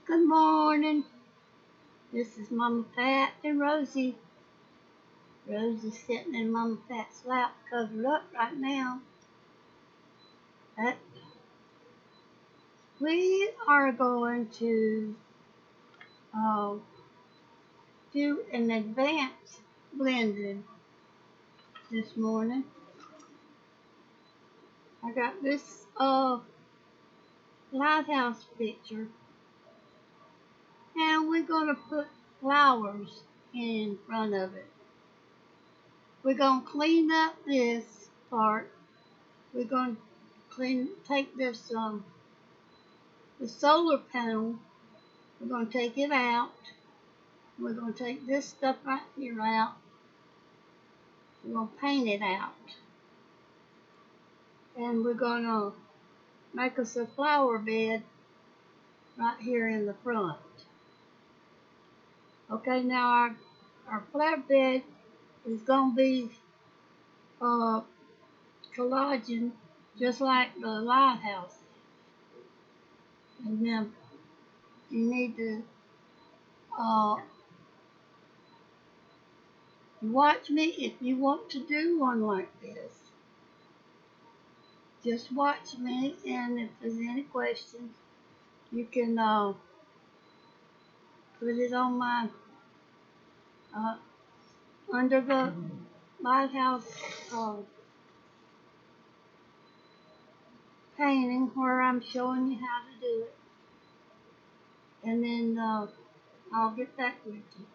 Good morning. This is Mama Pat and Rosie. Rosie's sitting in Mama Pat's lap, covered up right now. But we are going to do an advanced blending this morning. I got this lighthouse picture, and we're going to put flowers in front of it. We're going to clean up this part. We're going to take this the solar panel. We're going to take it out. We're going to take this stuff right here out. We're going to paint it out. And we're going to make us a flower bed right here in the front. Okay, now our flower bed is going to be collagen, just like the lighthouse. And then you need to watch me if you want to do one like this. Just watch me, and if there's any questions, you can put it on my under the lighthouse painting where I'm showing you how to do it, and then I'll get back with you.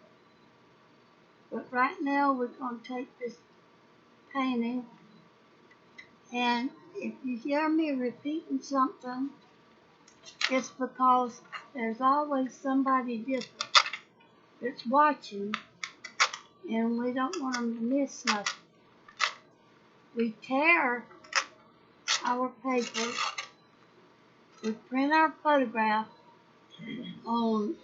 But right now we're going to take this painting, and if you hear me repeating something, it's because there's always somebody different that's watching, and we don't want them to miss nothing. We tear our paper, we print our photograph on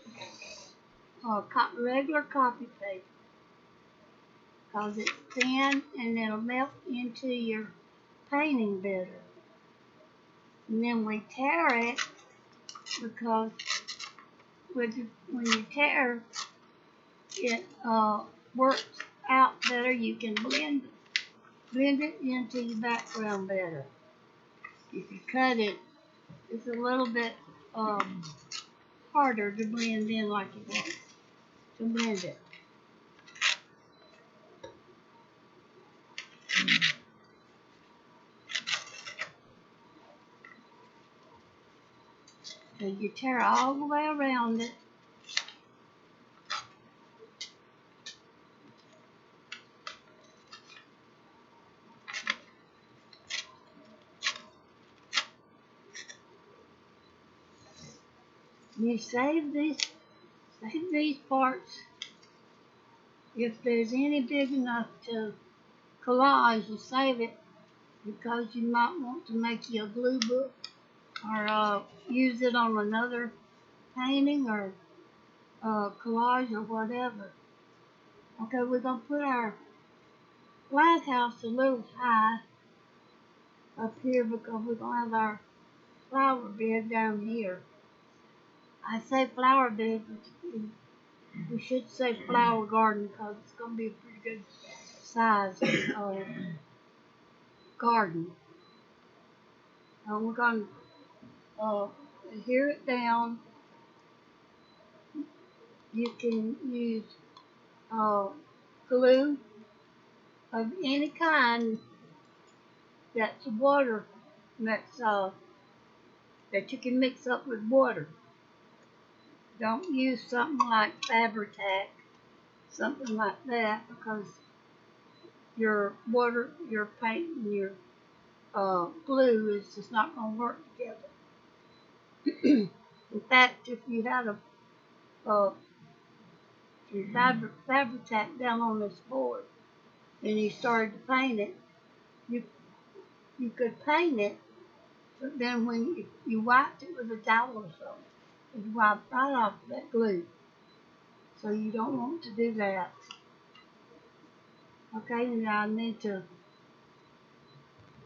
regular copy paper because it's thin and it'll melt into your painting better. And then we tear it because when you tear, it works out better. You can blend it into your background better. If you cut it, it's a little bit harder to blend in like you want to blend it. So you tear all the way around it. You save these parts. If there's any big enough to collage, you save it because you might want to make you a glue book or use it on another painting or collage or whatever. Okay, we're going to put our lighthouse a little high up here because we're going to have our flower bed down here. I say flower bed, but we should say flower garden because it's going to be a pretty good size garden. We're going to adhere it down. You can use glue of any kind that's water, that you can mix up with water. Don't use something like Fabri-Tac, something like that, because your water, your paint, and your glue is just not going to work together. In fact, if you had Fabri-Tac down on this board and you started to paint it, you could paint it, but then when you wiped it with a towel or something, it would wipe right off that glue. So you don't want to do that. Okay, now I need to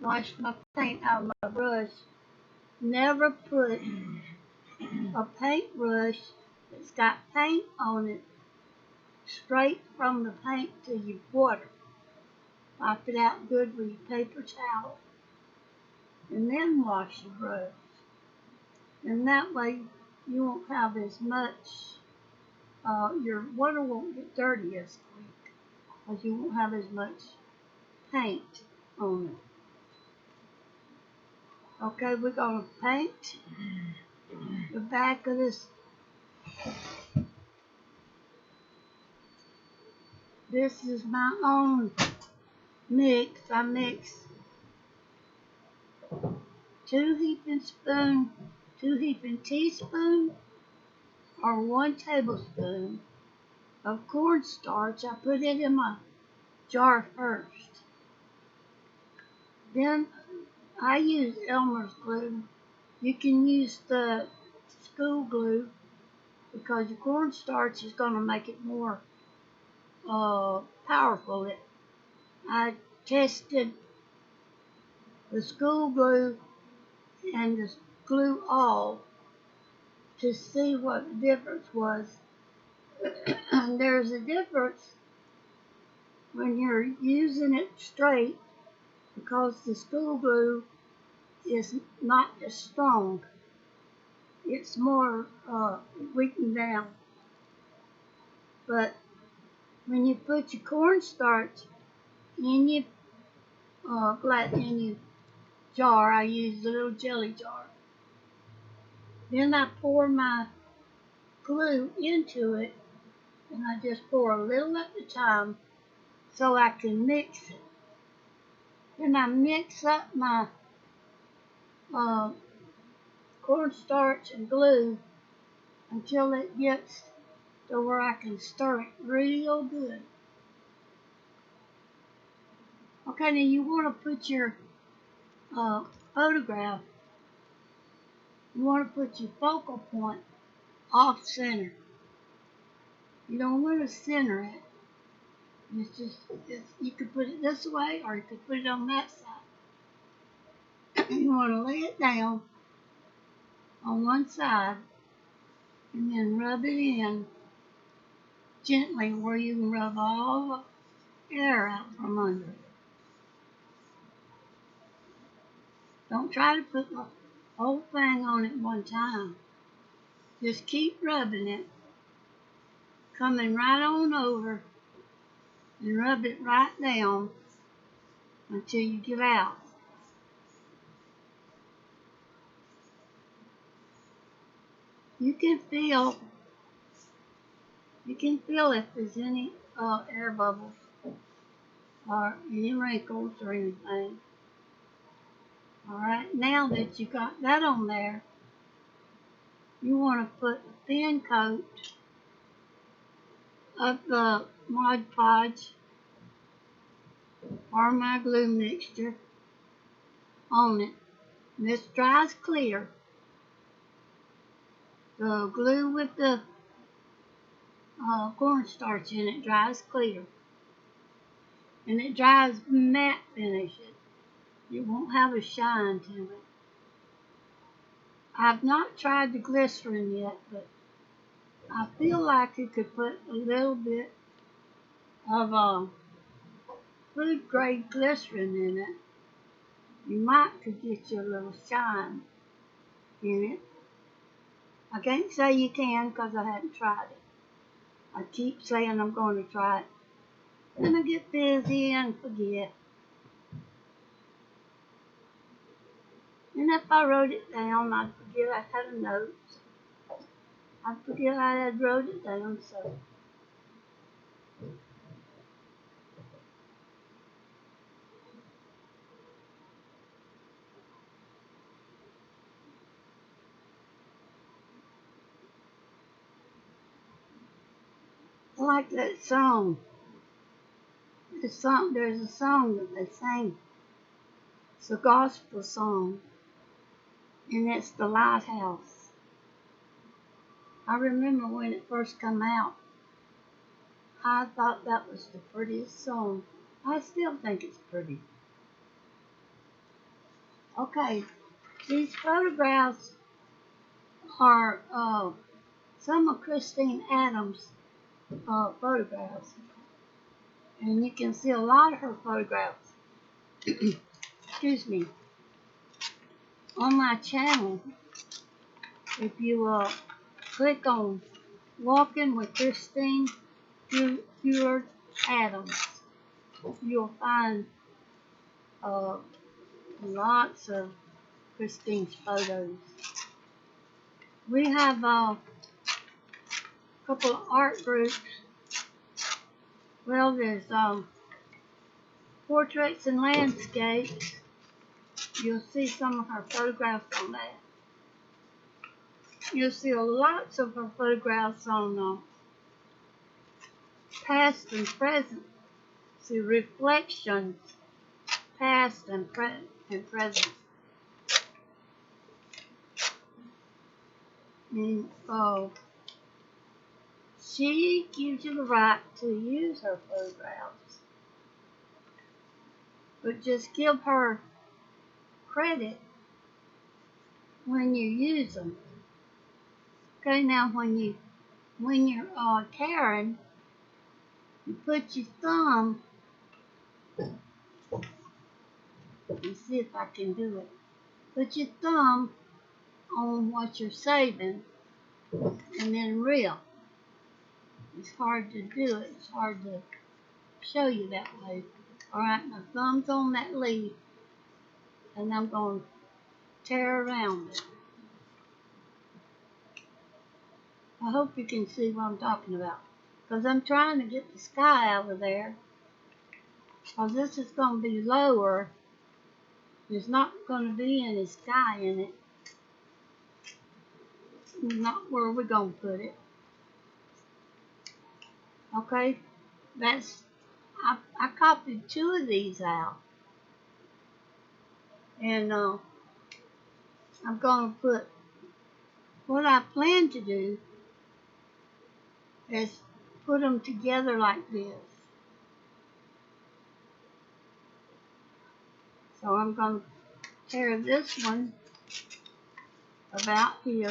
wash my paint out of my brush. Never put a paintbrush that's got paint on it straight from the paint to your water. Wipe it out good with your paper towel and then wash your brush. And that way you won't have as much, your water won't get dirty as quick because you won't have as much paint on it. Okay, we're going to paint the back of this. This is my own mix. I mix 2 heaping teaspoons or 1 tablespoon of cornstarch. I put it in my jar first. Then I use Elmer's glue. You can use the school glue because your cornstarch is going to make it more powerful. I tested the school glue and the glue all to see what the difference was. And there's a difference when you're using it straight because the school glue is not as strong. It's more weakened down. But when you put your cornstarch in your in your jar, I use a little jelly jar. Then I pour my glue into it, and I just pour a little at a time so I can mix it. Then I mix up my cornstarch and glue until it gets to where I can stir it real good. Okay, now you want to put your photograph, you want to put your focal point off center. You don't want to center it. You could put it this way or you could put it on that side. You want to lay it down on one side and then rub it in gently where you can rub all the air out from under it. Don't try to put the whole thing on at one time. Just keep rubbing it, coming right on over and rub it right down until you get out. You can feel if there's any air bubbles or any wrinkles or anything. Alright, now that you got that on there, you want to put a thin coat of the Mod Podge or my glue mixture on it. And this dries clear. The glue with the cornstarch in it dries clear. And it dries matte finish. It won't have a shine to it. I've not tried the glycerin yet, but I feel like you could put a little bit of food grade glycerin in it. You might could get you a little shine in it. I can't say you can because I haven't tried it. I keep saying I'm going to try it. Then I get busy and forget. And if I wrote it down, I'd forget I had a note. I'd forget I had wrote it down, so. I like that song. There's a song that they sing. It's a gospel song, and it's The Lighthouse. I remember when it first came out, I thought that was the prettiest song. I still think it's pretty. Okay, these photographs are some of Christine Adams' photographs. And you can see a lot of her photographs, excuse me, on my channel. If you click on Walking with Christine Adams, you'll find lots of Christine's photos. We have a couple of art groups. Well, there's portraits and landscapes. You'll see some of her photographs on that. You'll see lots of her photographs on past and present. See reflections, past and present. And she gives you the right to use her photographs, but just give her credit when you use them. Okay, now when you're tearing, you put your thumb. Let me see if I can do it. Put your thumb on what you're saving, and then reel. It's hard to do it. It's hard to show you that way. Alright, my thumb's on that leaf, and I'm going to tear around it. I hope you can see what I'm talking about, because I'm trying to get the sky out of there, because this is going to be lower. There's not going to be any sky in it. Not where we're going to put it. Okay, I copied 2 of these out, and I'm going to put, what I plan to do is put them together like this. So I'm going to tear this one about here,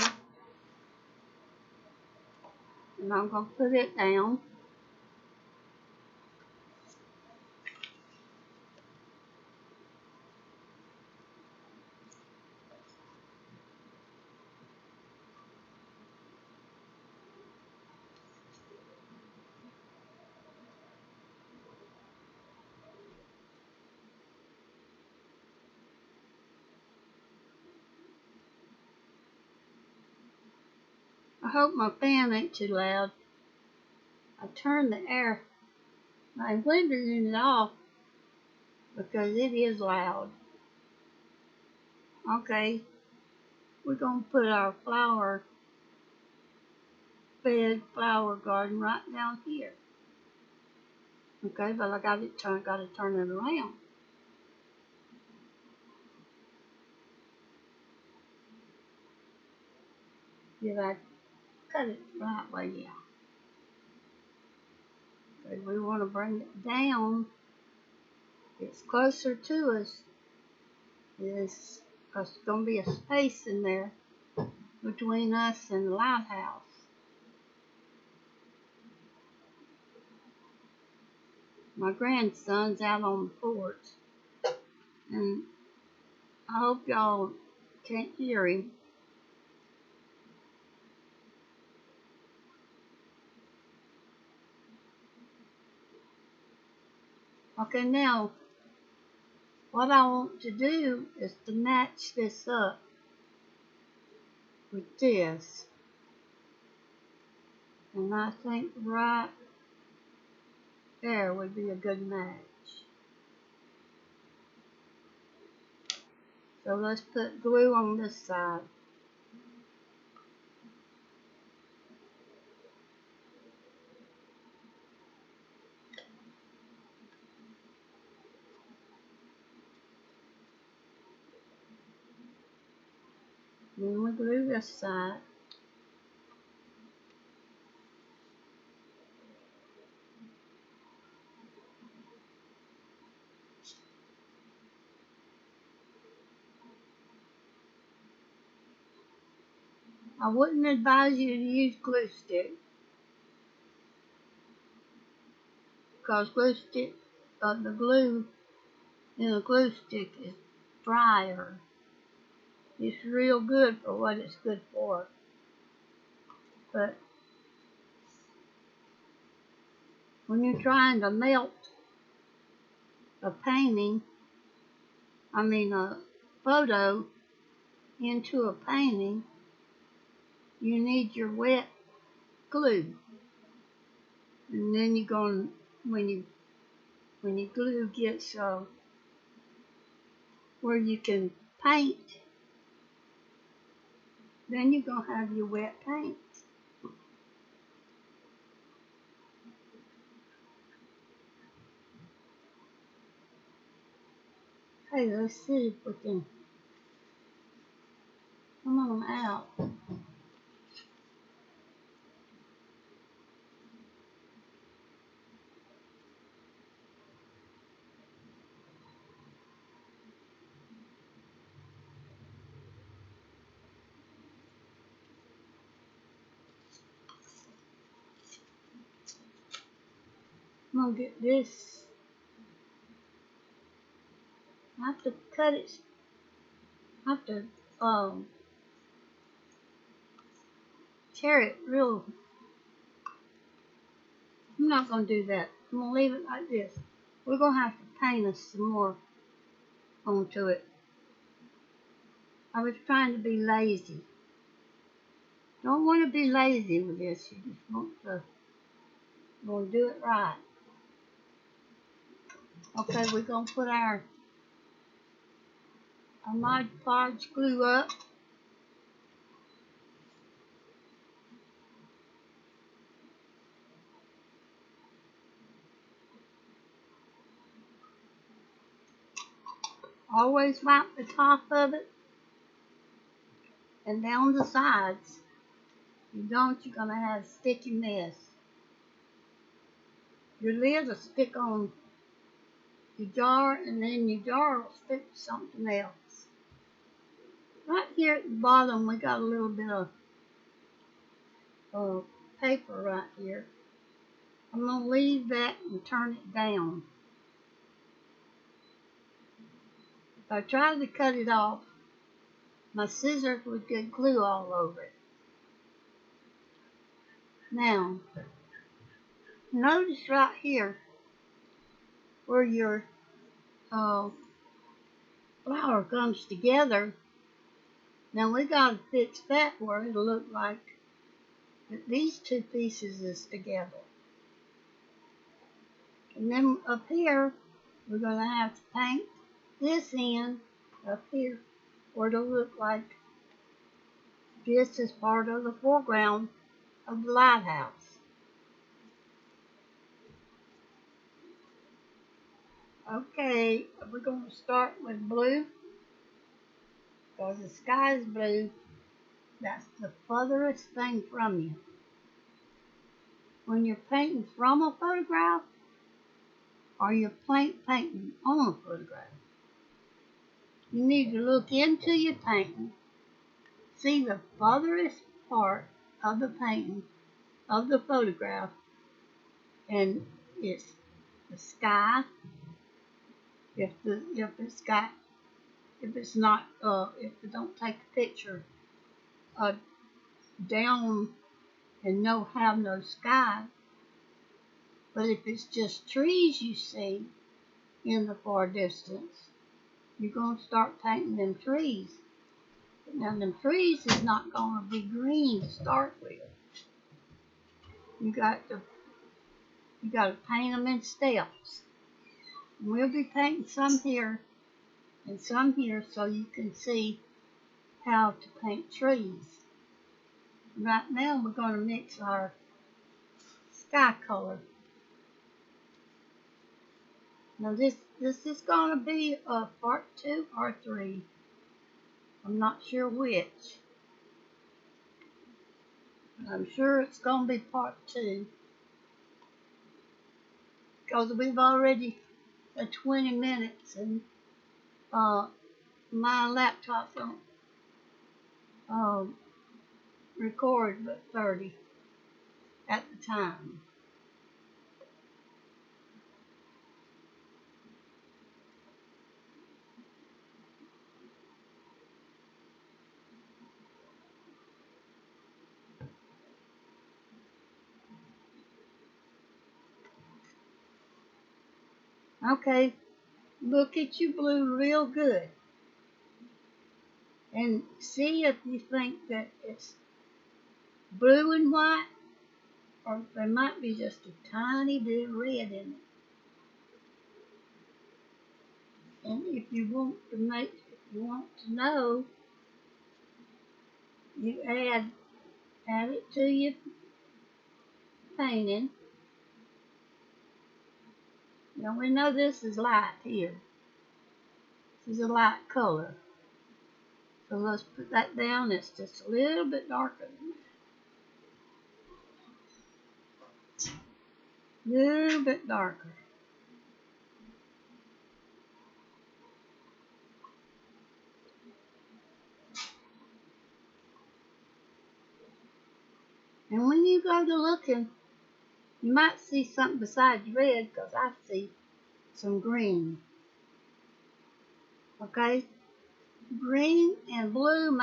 and I'm going to put it down. I hope my fan ain't too loud. I turned my window unit off because it is loud. Okay, we're going to put our flower garden right down here. Okay, but I got to turn it around. Did I cut it right way? Yeah. Okay, we want to bring it down. It's closer to us. There's going to be a space in there between us and the lighthouse. My grandson's out on the porch, and I hope y'all can't hear him. Okay, now what I want to do is to match this up with this. And I think right there would be a good match. So let's put glue on this side. Then we glue this side. I wouldn't advise you to use glue stick, because the glue in a glue stick is drier. It's real good for what it's good for, but when you're trying to melt a painting, a photo into a painting, you need your wet glue. And then you're going, when your glue gets where you can paint, then you're going to have your wet paint. Hey, let's see if we can come on out. I'm going to get this. I have to cut it. I have to tear it real. I'm not going to do that. I'm going to leave it like this. We're going to have to paint us some more onto it. I was trying to be lazy. Don't want to be lazy with this. You just want to do it right. Okay, we're going to put our Mod Podge glue up. Always wipe the top of it and down the sides. If you don't, you're going to have a sticky mess. Your lid will stick on your jar, and then your jar will stick to something else. Right here at the bottom, we got a little bit of paper right here. I'm going to leave that and turn it down. If I tried to cut it off, my scissors would get glue all over it. Now, notice right here where your flower comes together. Now we got to fix that where it'll look like that these two pieces is together. And then up here, we're going to have to paint this in up here where it'll look like this is part of the foreground of the lighthouse. Okay, we're going to start with blue, because the sky is blue. That's the furthest thing from you. When you're painting from a photograph, or you're painting on a photograph, you need to look into your painting, see the furthest part of the painting, of the photograph, and it's the sky. If it don't take a picture down and have no sky, but if it's just trees you see in the far distance, you're going to start painting them trees. Now them trees is not going to be green to start with. You got to paint them in steps. And we'll be painting some here and some here so you can see how to paint trees. Right now we're going to mix our sky color. Now this is going to be a part 2 or 3. I'm not sure which. I'm sure it's going to be part 2. Because we've already at 20 minutes and my laptop don't record but 30 at the time. Okay, look at your blue real good and see if you think that it's blue and white or there might be just a tiny bit of red in it. And if you want to know, you add it to your painting. Now we know this is light here. This is a light color. So let's put that down. It's just a little bit darker than that. A little bit darker. And when you go to looking, you might see something besides red because I see some green. Okay? Green and blue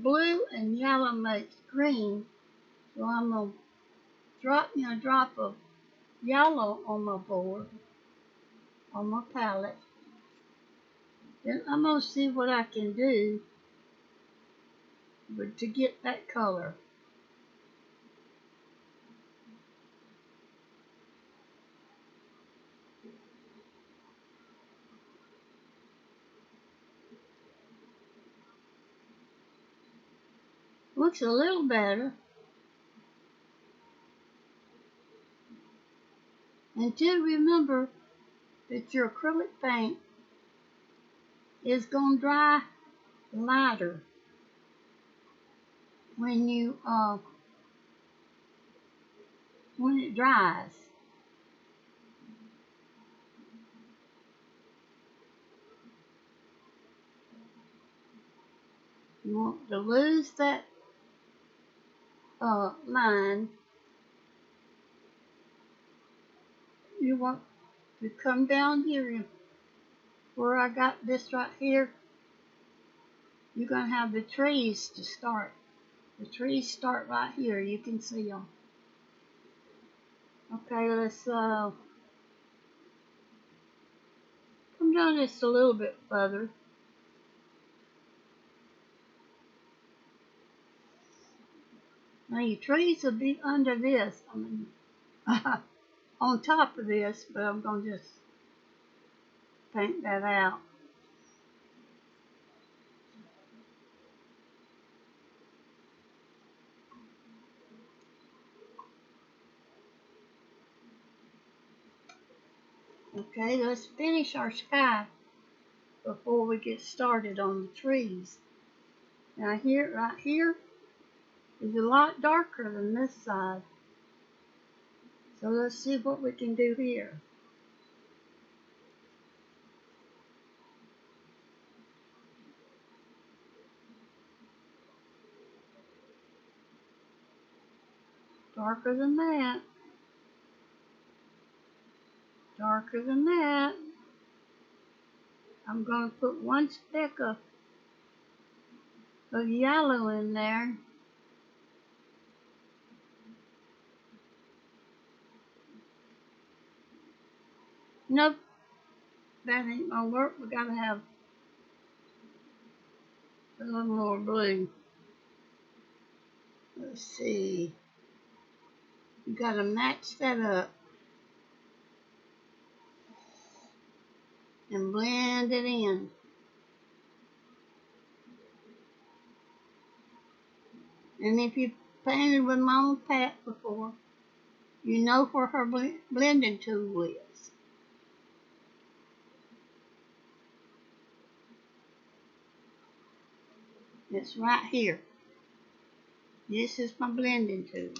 blue and yellow makes green. So I'm going to drop me a drop of yellow on my board, on my palette. Then I'm going to see what I can do to get that color. Looks a little better. And do remember that your acrylic paint is going to dry lighter when it dries. You want to lose that line. You want to come down here where I got this right here. You're going to have the trees to start. The trees start right here. You can see them. Okay, let's come down just a little bit further. Now your trees will be under this. On top of this, but I'm going to just paint that out. Okay, let's finish our sky before we get started on the trees. Now right here is a lot darker than this side. So let's see what we can do here. Darker than that. Darker than that. I'm going to put one speck of yellow in there. Nope, that ain't gonna work. We gotta have a little more blue. Let's see. You gotta match that up and blend it in. And if you painted with Mama Pat before, you know where her blending tool is. It's right here. This is my blending tool.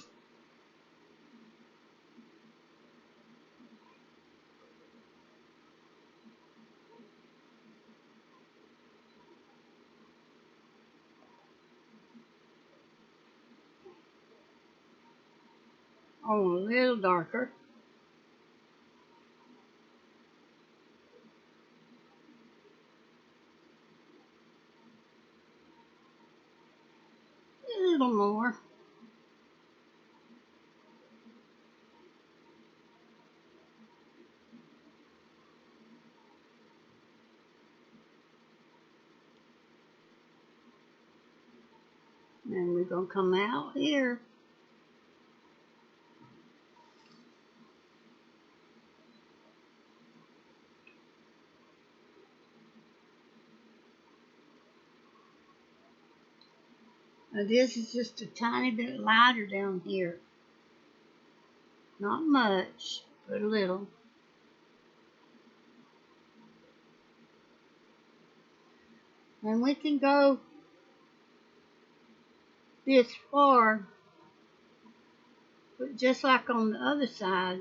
a little darker. A little more. And we're going to come out here. Now this is just a tiny bit lighter down here. Not much, but a little. And we can go this far, but just like on the other side,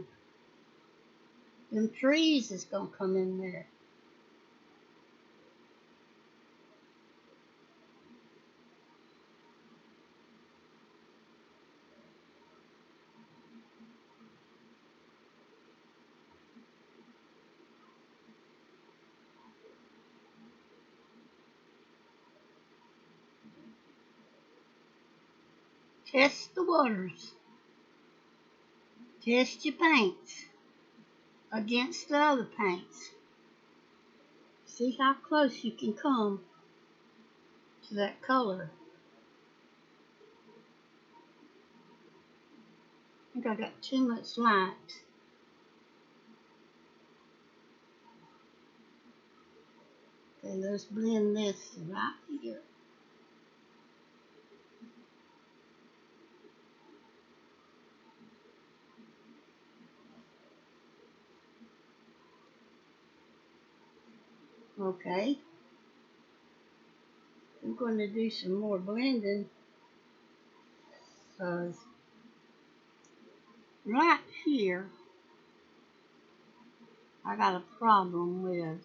them trees is going to come in there. Test the waters. Test your paints against the other paints. See how close you can come to that color. I think I got too much light. Okay, let's blend this right here. Okay. I'm going to do some more blending because right here I got a problem with.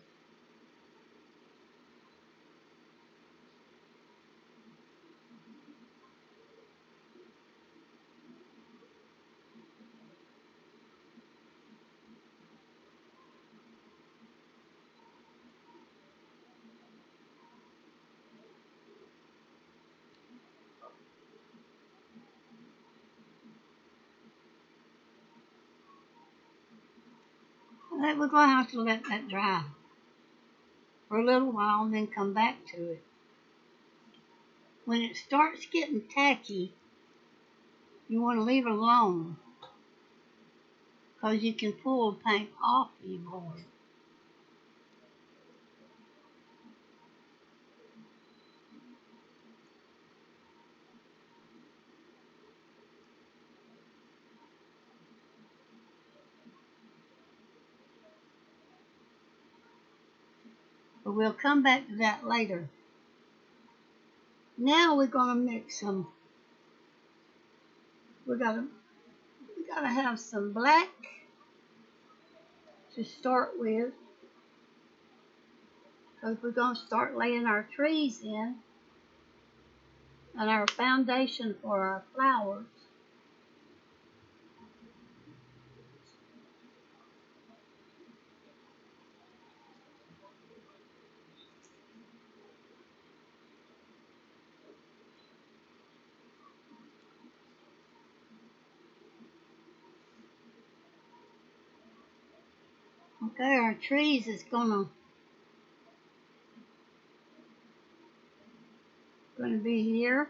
I think we're going to have to let that dry for a little while and then come back to it. When it starts getting tacky, you want to leave it alone because you can pull the paint off your board. But we'll come back to that later. Now we're going to mix some. We gotta have some black to start with, because we're going to start laying our trees in and our foundation for our flowers. Okay, our trees is gonna be here.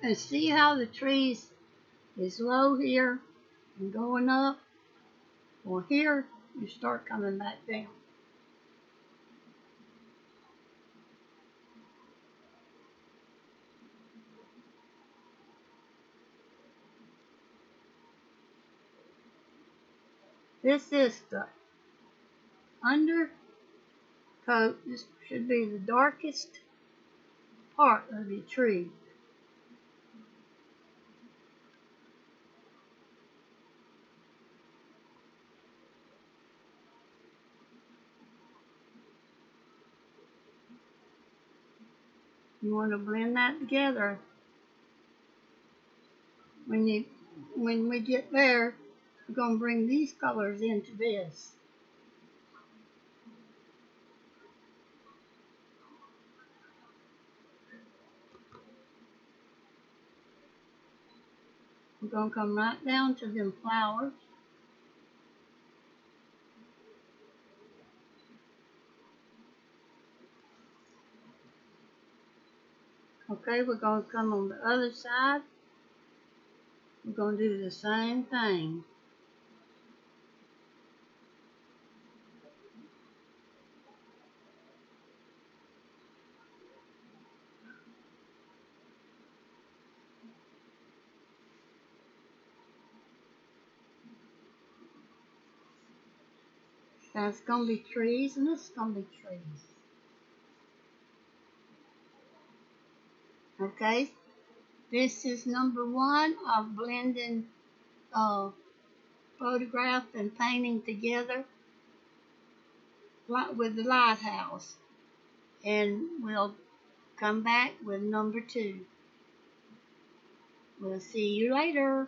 And see how the trees is low here and going up? Well, here you start coming back down. This is the undercoat. This should be the darkest part of your tree. You want to blend that together. When we get there, we're going to bring these colors into this. We're going to come right down to them flowers. Okay, we're going to come on the other side. We're going to do the same thing. That's going to be trees, and this is going to be trees. Okay, this is number one of blending photograph and painting together with the lighthouse. And we'll come back with number two. We'll see you later.